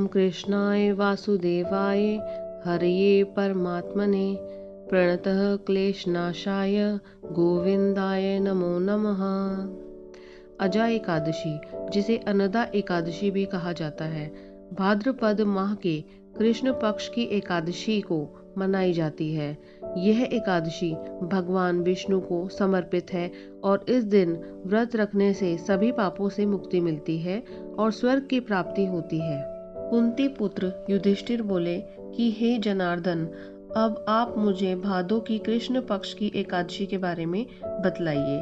कृष्णाय वासुदेवाय हरये परमात्मने प्रणतः क्लेशनाशाय गोविंदाय नमो नमः। अजा एकादशी, जिसे अन्नदा एकादशी भी कहा जाता है, भाद्रपद माह के कृष्ण पक्ष की एकादशी को मनाई जाती है। यह एकादशी भगवान विष्णु को समर्पित है और इस दिन व्रत रखने से सभी पापों से मुक्ति मिलती है और स्वर्ग की प्राप्ति होती है। कुंती पुत्र युधिष्ठिर बोले कि हे जनार्दन, अब आप मुझे भादों की कृष्ण पक्ष की एकादशी के बारे में बतलाइए।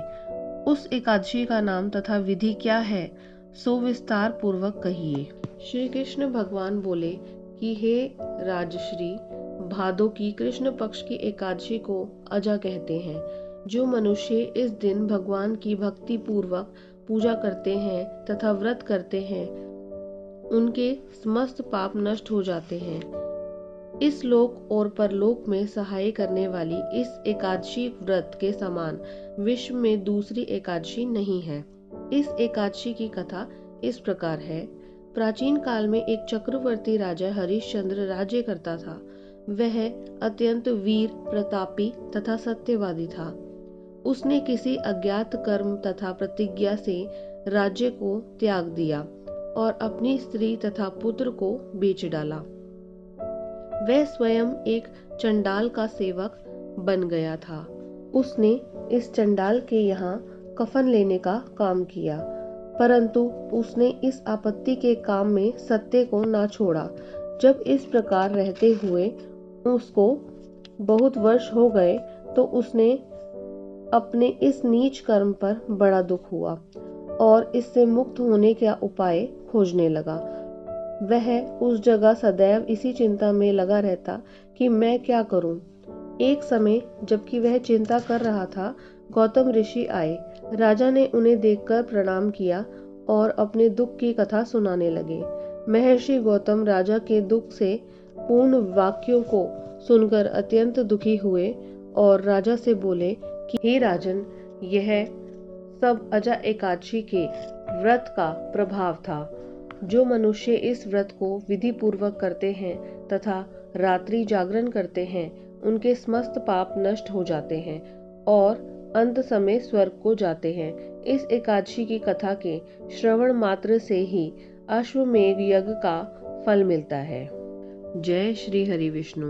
उस एकादशी का नाम तथा विधि क्या है, सो विस्तार पूर्वक कहिए। श्री कृष्ण भगवान बोले कि हे राजश्री, भादों की कृष्ण पक्ष की एकादशी को अजा कहते हैं। जो मनुष्य इस दिन भगवान की भक्ति पूर्वक पूजा करते हैं तथा व्रत करते हैं, उनके समस्त पाप नष्ट हो जाते हैं। इस लोक और परलोक में सहाय करने वाली इस एकादशी व्रत के समान विश्व में दूसरी एकादशी नहीं है। इस एकादशी की कथा इस प्रकार है। प्राचीन काल में एक चक्रवर्ती राजा हरिश्चंद्र राज्य करता था। वह अत्यंत वीर, प्रतापी तथा सत्यवादी था। उसने किसी अज्ञात कर्म तथा प्रतिज्ञा से राज्य को त्याग दिया और अपनी स्त्री तथा पुत्र को बेच डाला। वह स्वयं एक चंडाल का सेवक बन गया था। उसने इस चंडाल के यहाँ कफन लेने का काम किया, परंतु उसने इस आपत्ति के काम में सत्य को ना छोड़ा। जब इस प्रकार रहते हुए उसको बहुत वर्ष हो गए तो उसने अपने इस नीच कर्म पर बड़ा दुख हुआ और इससे मुक्त होने का उपाय खोजने लगा। वह उस जगह सदैव इसी चिंता में लगा रहता कि मैं क्या करूं। एक समय जबकि वह चिंता कर रहा था, गौतम ऋषि आए। राजा ने उन्हें देखकर प्रणाम किया और अपने दुख की कथा सुनाने लगे। महर्षि गौतम राजा के दुख से पूर्ण वाक्यों को सुनकर अत्यंत दुखी हुए और राजा से बोले कि हे राजन, यह सब अजा एकादशी के व्रत का प्रभाव था। जो मनुष्य इस व्रत को विधि पूर्वक करते हैं तथा रात्रि जागरण करते हैं, उनके समस्त पाप नष्ट हो जाते हैं और अंत समय स्वर्ग को जाते हैं। इस एकादशी की कथा के श्रवण मात्र से ही अश्वमेध यज्ञ का फल मिलता है। जय श्री हरि विष्णु।